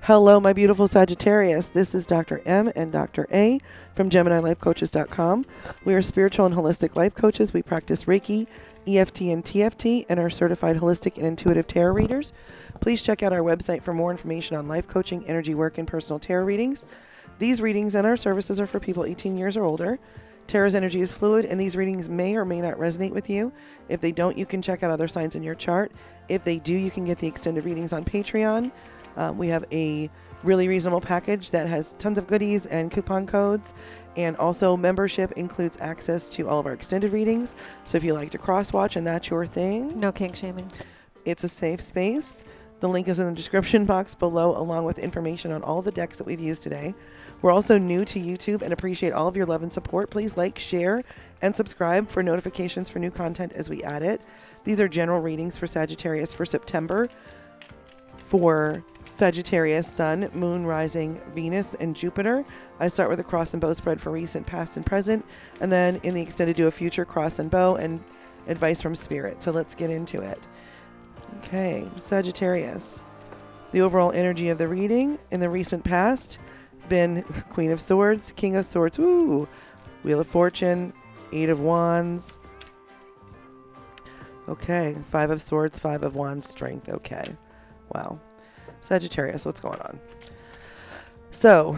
Hello, my beautiful Sagittarius. This is DR.M and DR.A from GeminiLifeCoaches.com. We are spiritual and holistic life coaches. We practice Reiki, EFT and TFT, and are certified holistic and intuitive tarot readers. Please check out our website for more information on life coaching, energy work, and personal tarot readings. These readings and our services are for people 18 years or older. Tarot's energy is fluid, and these readings may or may not resonate with you. If they don't, you can check out other signs in your chart. If they do, you can get the extended readings on Patreon. We have a really reasonable package that has tons of goodies and coupon codes, and also membership includes access to all of our extended readings. So if you like to cross-watch and that's your thing, no kink shaming. It's a safe space. The link is in the description box below, along with information on all the decks that we've used today. We're also new to YouTube and appreciate all of your love and support. Please like, share, and subscribe for notifications for new content as we add it. These are general readings for Sagittarius for September. For Sagittarius, Sun, Moon, Rising, Venus, and Jupiter. I start with a cross and bow spread for recent, past, and present, and then in the extended do a future cross and bow and advice from Spirit. So let's get into it. Okay, Sagittarius. The overall energy of the reading in the recent past has been Queen of Swords, King of Swords, Wheel of Fortune, Eight of Wands. Okay, Five of Swords, Five of Wands, Strength. Okay, wow. Sagittarius, what's going on? So,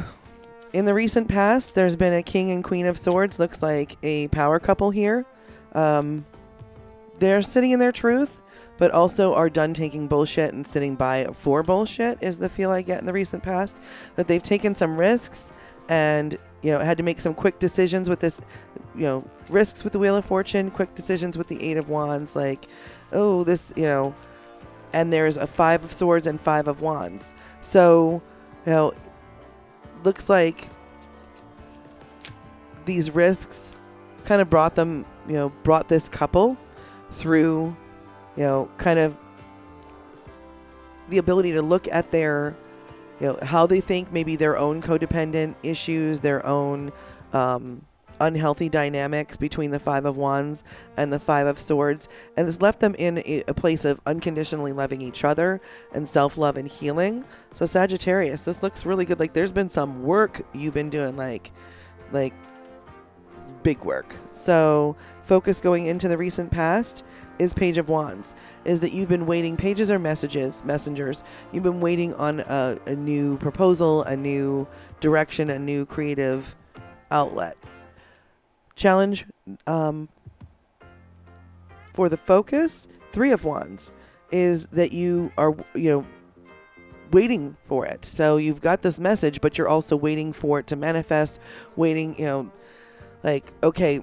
in the recent past, there's been a King and Queen of Swords. Looks like a power couple here. They're sitting in their truth, but also are done taking bullshit and sitting by for bullshit is the feel I get in the recent past. That they've taken some risks and, had to make some quick decisions with this, risks with the Wheel of Fortune, quick decisions with the Eight of Wands, like, oh, this, and there's a Five of Swords and Five of Wands. So, looks like these risks kind of brought this couple through, kind of the ability to look at their, how they think, maybe their own codependent issues, their own unhealthy dynamics between the Five of Wands and the Five of Swords, and it's left them in a place of unconditionally loving each other and self-love and healing. So Sagittarius, this looks really good. Like there's been some work you've been doing, like big work. So focus going into the recent past is Page of Wands, is that you've been waiting, pages are messengers. You've been waiting on a new proposal, a new direction, a new creative outlet. Challenge for the focus, Three of Wands, is that you are, waiting for it. So you've got this message, but you're also waiting for it to manifest, waiting, okay,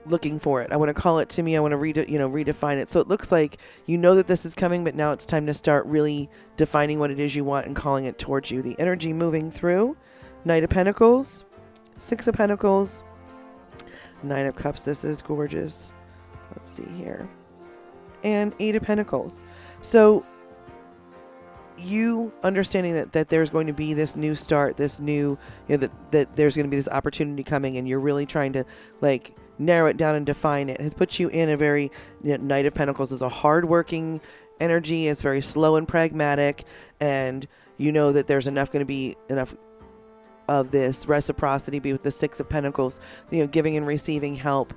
looking for it. I want to call it to me. I want to redefine it. So it looks like that this is coming, but now it's time to start really defining what it is you want and calling it towards you. The energy moving through, Knight of Pentacles, Six of Pentacles, Nine of Cups. This is gorgeous. Let's see here. And Eight of Pentacles. So you understanding that there's going to be this new start, this new, that there's going to be this opportunity coming, and you're really trying to narrow it down and define it, has put you in a very, Knight of Pentacles is a hardworking energy. It's very slow and pragmatic, and that there's going to be enough of this reciprocity be with the Six of Pentacles, giving and receiving help.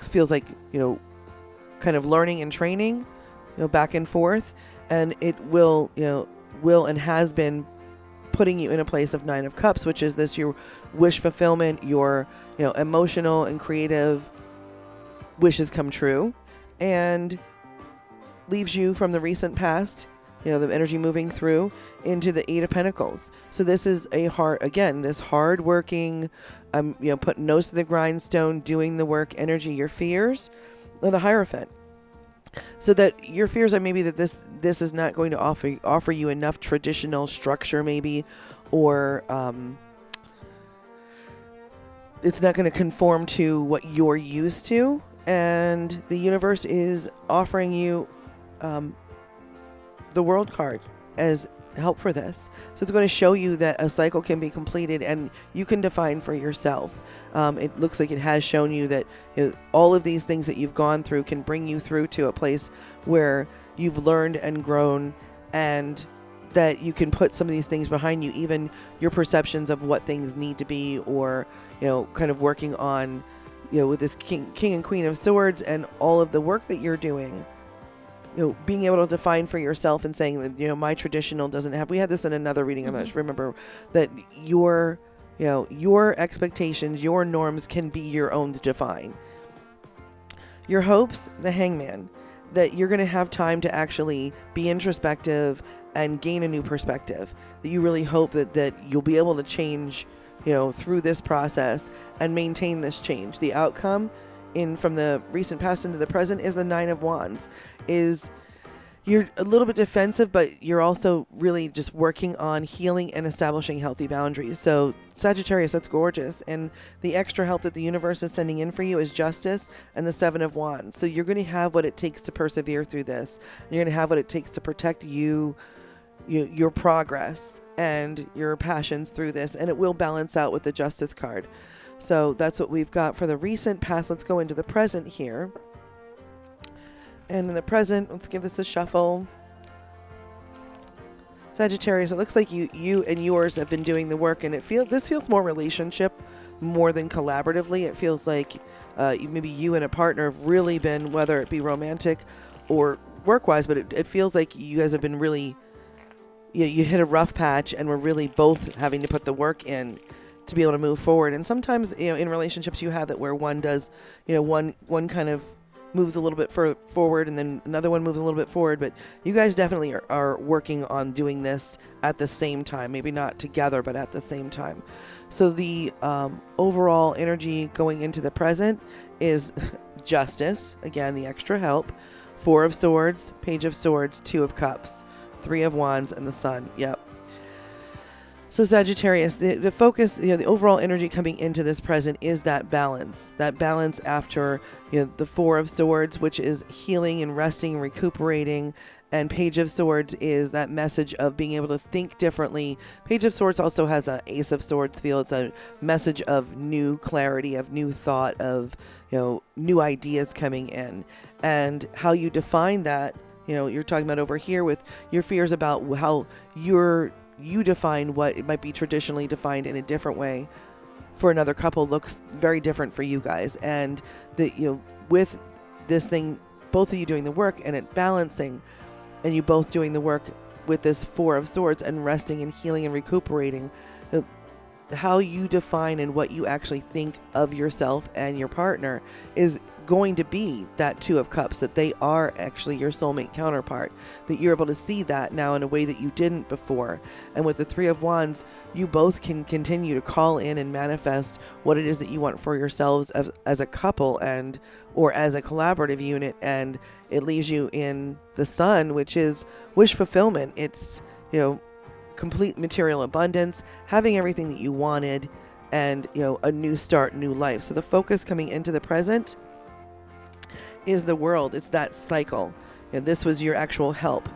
Feels like, kind of learning and training, back and forth, and it will and has been putting you in a place of Nine of Cups, which is this, your wish fulfillment, your, emotional and creative wishes come true, and leaves you from the recent past, the energy moving through into the Eight of Pentacles. So this is this hard-working, putting nose to the grindstone, doing the work energy, your fears, or the Hierophant. So that your fears are maybe that this is not going to offer you enough traditional structure, maybe, or it's not going to conform to what you're used to, and the universe is offering you the World card as help for this. So it's going to show you that a cycle can be completed and you can define for yourself. It looks like it has shown you that all of these things that you've gone through can bring you through to a place where you've learned and grown and that you can put some of these things behind you, even your perceptions of what things need to be, or, kind of working on, with this king and queen of swords and all of the work that you're doing, being able to define for yourself and saying that, my traditional doesn't have, we had this in another reading, I'm not sure, remember, that your expectations, your norms can be your own to define. Your hopes, the Hangman, that you're going to have time to actually be introspective and gain a new perspective, that you really hope that you'll be able to change, through this process and maintain this change. The outcome from the recent past into the present is the Nine of Wands. You're a little bit defensive, but you're also really just working on healing and establishing healthy boundaries. So Sagittarius, that's gorgeous. And the extra help that the universe is sending in for you is Justice and the Seven of Wands. So you're going to have what it takes to persevere through this. You're going to have what it takes to protect your progress and your passions through this. And it will balance out with the Justice card. So that's what we've got for the recent past. Let's go into the present here. And in the present, let's give this a shuffle. Sagittarius, it looks like you and yours have been doing the work, and this feels more relationship more than collaboratively. It feels like maybe you and a partner have really been, whether it be romantic or work-wise, but it feels like you guys have been really, you hit a rough patch, and we're really both having to put the work in to be able to move forward. And sometimes, in relationships you have it where one does, one kind of moves a little bit forward, and then another one moves a little bit forward, but you guys definitely are working on doing this at the same time, maybe not together, but at the same time. So the overall energy going into the present is Justice, again, the extra help, Four of Swords, Page of Swords, Two of Cups, Three of Wands, and the Sun. Yep. So Sagittarius, the focus, the overall energy coming into this present is that balance after, the Four of Swords, which is healing and resting and recuperating. And Page of Swords is that message of being able to think differently. Page of Swords also has an Ace of Swords feel. It's a message of new clarity, of new thought, of, new ideas coming in. And how you define that, you're talking about over here with your fears about how you define what it might be traditionally defined in a different way for another couple looks very different for you guys. And with this thing, both of you doing the work and it balancing, and you both doing the work with this Four of Swords and resting and healing and recuperating, how you define and what you actually think of yourself and your partner is going to be that Two of Cups, that they are actually your soulmate counterpart, that you're able to see that now in a way that you didn't before. And with the Three of Wands, you both can continue to call in and manifest what it is that you want for yourselves as a couple and or as a collaborative unit. And it leaves you in the Sun, which is wish fulfillment. It's, complete material abundance, having everything that you wanted, and, a new start, new life. So the focus coming into the present is the World. It's that cycle. This was your actual help.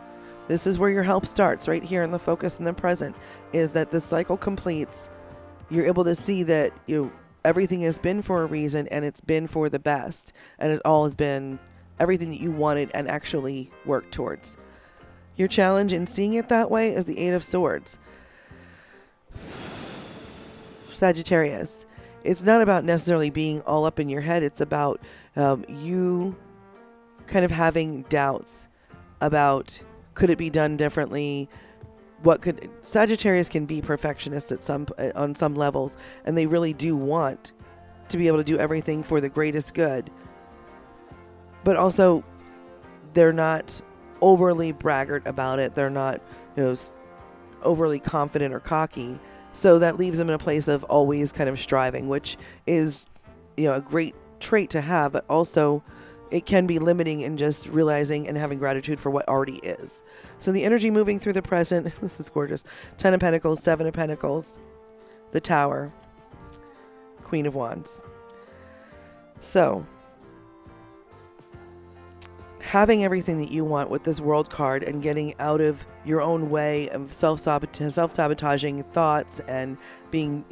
This is where your help starts, right here in the focus in the present, is that the cycle completes. You're able to see that everything has been for a reason, and it's been for the best, and it all has been everything that you wanted and actually worked towards. Your challenge in seeing it that way is the Eight of Swords. Sagittarius, it's not about necessarily being all up in your head. It's about you kind of having doubts about, could it be done differently? Sagittarius can be perfectionists on some levels, and they really do want to be able to do everything for the greatest good. But also, they're not overly braggart about it. They're not, overly confident or cocky. So that leaves them in a place of always kind of striving, which is, a great trait to have, but also it can be limiting in just realizing and having gratitude for what already is. So the energy moving through the present, this is gorgeous. 10 of Pentacles, 7 of Pentacles, the Tower, Queen of Wands. So having everything that you want with this World card and getting out of your own way of self-sabotaging thoughts and being,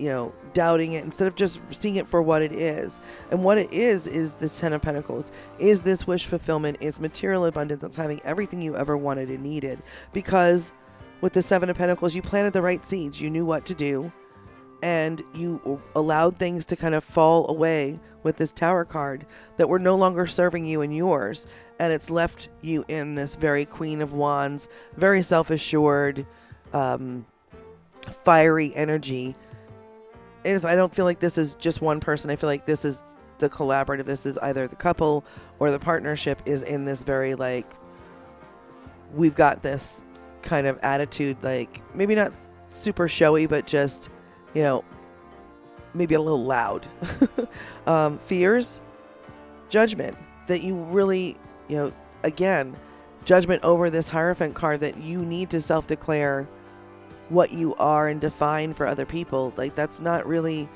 doubting it instead of just seeing it for what it is. And what it is this 10 of Pentacles, is this wish fulfillment, is material abundance. That's having everything you ever wanted and needed, because with the Seven of Pentacles, you planted the right seeds. You knew what to do, and you allowed things to kind of fall away with this Tower card that were no longer serving you and yours. And it's left you in this very Queen of Wands, very self-assured, fiery energy. I don't feel like this is just one person. I feel like this is the collaborative. This is either the couple or the partnership is in this very like, we've got this kind of attitude, like maybe not super showy, but just, you know, maybe a little loud. Fears, judgment, that you really, you know, again, judgment over this Hierophant card, that you need to self-declare what you are and define for other people. Like that's not really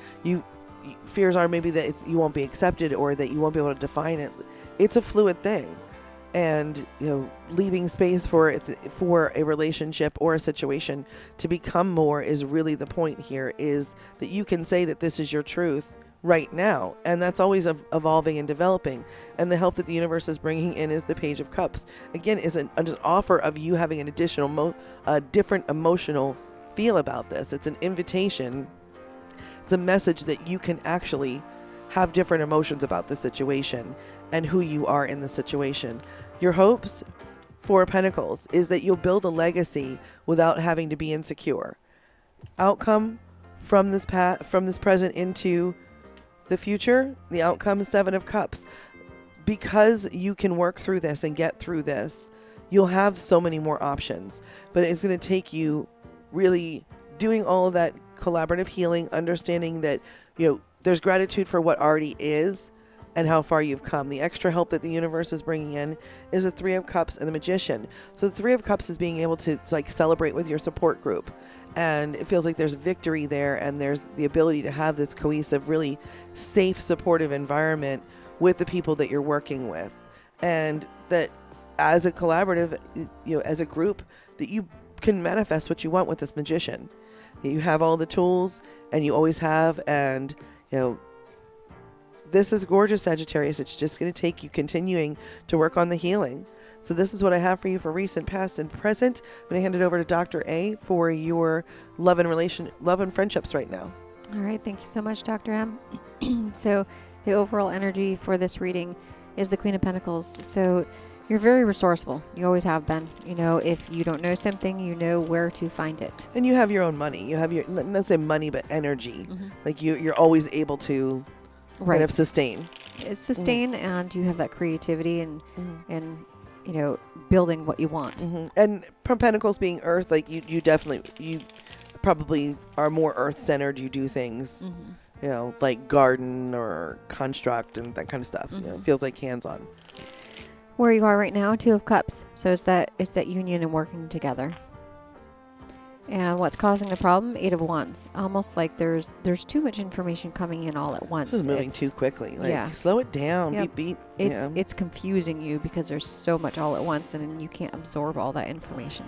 fears are maybe that you won't be accepted or that you won't be able to define it. It's a fluid thing. And, you know, leaving space for a relationship or a situation to become more is really the point here, is that you can say that this is your truth right now. And that's always evolving and developing. And the help that the universe is bringing in is the Page of Cups. Again, is an offer of you having an additional, different emotional feel about this. It's an invitation. It's a message that you can actually have different emotions about the situation and who you are in the situation. Your hopes, Four of Pentacles, is that you'll build a legacy without having to be insecure. Outcome from this present into the future, the outcome, Seven of Cups. Because you can work through this and get through this, you'll have so many more options. But it's going to take you really doing all of that collaborative healing, understanding that, you know, there's gratitude for what already is and how far you've come. The extra help that the universe is bringing in is the Three of Cups and the Magician. So the Three of Cups is being able to like celebrate with your support group. And it feels like there's victory there, and there's the ability to have this cohesive, really safe, supportive environment with the people that you're working with. And that as a collaborative, you know, as a group, that you can manifest what you want with this Magician. You have all the tools, and you always have, and, you know, this is gorgeous, Sagittarius. It's just going to take you continuing to work on the healing. So this is what I have for you for recent, past, and present. I'm going to hand it over to Dr. A for your love and friendships right now. All right. Thank you so much, Dr. M. So the overall energy for this reading is the Queen of Pentacles. So you're very resourceful. You always have been. You know, if you don't know something, you know where to find it. And you have your own money. You have your, not say money, but energy. Mm-hmm. Like you're always able to kind of sustain. Sustain, mm-hmm. And you have that creativity and you know, building what you want. Mm-hmm. And from Pentacles being Earth, like you probably are more Earth centered. You do things, mm-hmm. you know, like garden or construct and that kind of stuff. Mm-hmm. You know, it feels like hands on. Where you are right now, Two of Cups. So it's that union and working together. And what's causing the problem? Eight of Wands. Almost like there's too much information coming in all at once. It's moving too quickly. Like, slow it down. Yep. Beep. It's confusing you because there's so much all at once, and you can't absorb all that information.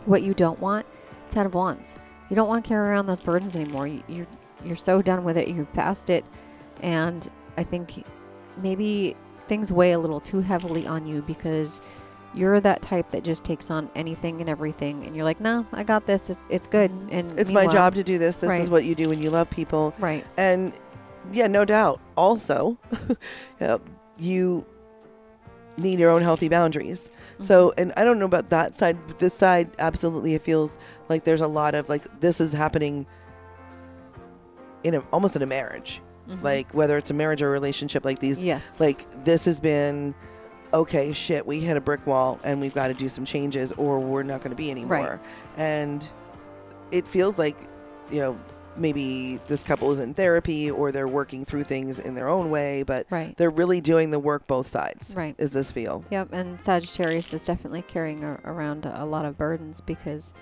What you don't want, Ten of Wands. You don't want to carry around those burdens anymore. You're so done with it. You've passed it, and I think maybe things weigh a little too heavily on you because you're that type that just takes on anything and everything, and you're like, no, I got this. It's good. And it's my job to do this. This is what you do when you love people. Right. And yeah, no doubt. Also, you need your own healthy boundaries. Mm-hmm. So, and I don't know about that side, but this side, absolutely, it feels like there's a lot of like, this is happening almost in a marriage. Mm-hmm. Like whether it's a marriage or a relationship, like these, like this has been, okay, shit, we hit a brick wall and we've got to do some changes or we're not going to be anymore. Right. And it feels like, you know, maybe this couple is in therapy or they're working through things in their own way, but they're really doing the work both sides. Right. Is this feel? Yep. And Sagittarius is definitely carrying around a lot of burdens because,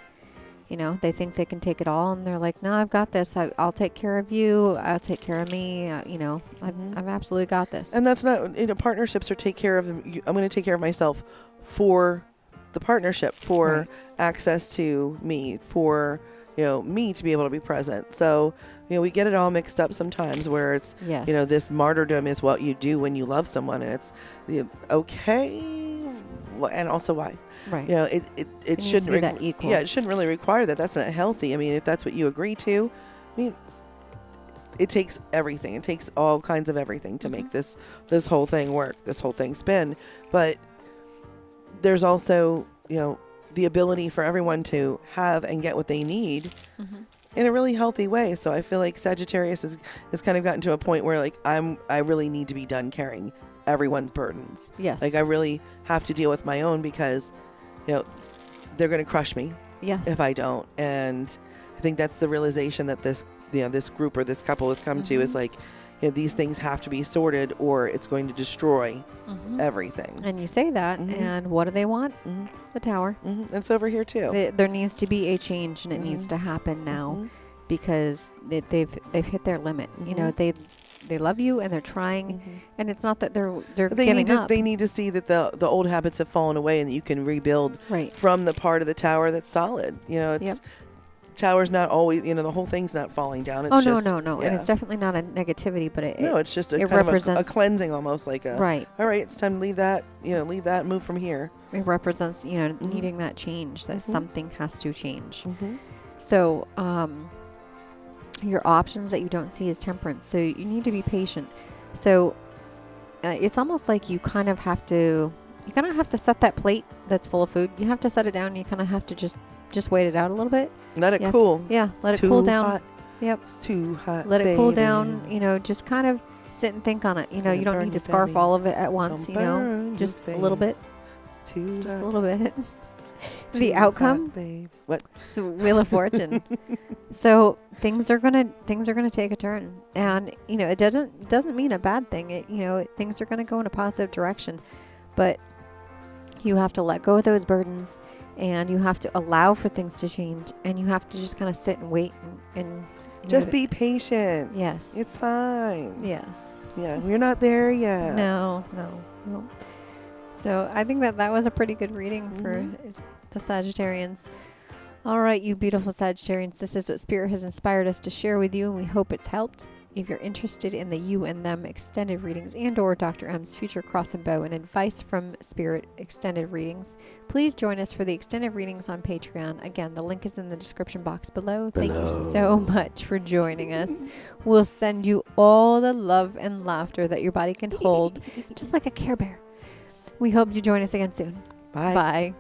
you know, they think they can take it all, and they're like, no, I've got this. I'll take care of you. I'll take care of me. You know, I've absolutely got this. And that's not, you know, partnerships are take care of, I'm going to take care of myself for the partnership, for access to me, for, you know, me to be able to be present. So, you know, we get it all mixed up sometimes where it's, you know, this martyrdom is what you do when you love someone, and it's, you know, okay, and also why. Right. You know, it needs shouldn't to be that equal. Yeah, it shouldn't really require that. That's not healthy. I mean, if that's what you agree to, I mean, it takes everything. It takes all kinds of everything to make this whole thing work, this whole thing spin. But there's also, you know, the ability for everyone to have and get what they need in a really healthy way. So I feel like Sagittarius has kind of gotten to a point where like I really need to be done carrying everyone's burdens. Yes. Like I really have to deal with my own because, you know, they're going to crush me if I don't. And I think that's the realization that this group or this couple has come to is like, you know, these things have to be sorted or it's going to destroy everything. And you say that, and what do they want? The tower. It's over here too. There needs to be a change, and it needs to happen now because they've hit their limit. You know, they love you and they're trying, and it's not that they're giving up. They need to see that the old habits have fallen away and that you can rebuild from the part of the tower that's solid. You know, it's tower's not always, you know, the whole thing's not falling down. It's no. And it's definitely not a negativity, but it's just a kind of a cleansing, almost like a, all right, it's time to leave that and move from here. It represents, you know, needing that change, that something has to change. So, your options that you don't see is temperance. So you need to be patient. So it's almost like you kind of have to set that plate that's full of food. You have to set it down. And you kind of have to just wait it out a little bit. Let it cool. Let it cool down. Hot. Yep. It's too hot. Let it cool down. You know, just kind of sit and think on it. You know, you don't need to scarf all of it at once. You know, just a little bit. It's too just hot. a little bit. The outcome. Babe. What? It's Wheel of Fortune. So things are gonna take a turn, and you know it doesn't mean a bad thing. Things are gonna go in a positive direction, but you have to let go of those burdens, and you have to allow for things to change, and you have to just kind of sit and wait and just be patient. Yes, it's fine. Yes. Yeah, we're not there yet. No. So I think that was a pretty good reading for the Sagittarians. All right, you beautiful Sagittarians, this is what Spirit has inspired us to share with you, and we hope it's helped. If you're interested in the You and Them extended readings and or Dr. M's Future Cross and Bow and Advice from Spirit extended readings, please join us for the extended readings on Patreon. Again, the link is in the description box below. Thank you so much for joining us. We'll send you all the love and laughter that your body can hold, just like a Care Bear. We hope you join us again soon. Bye. Bye.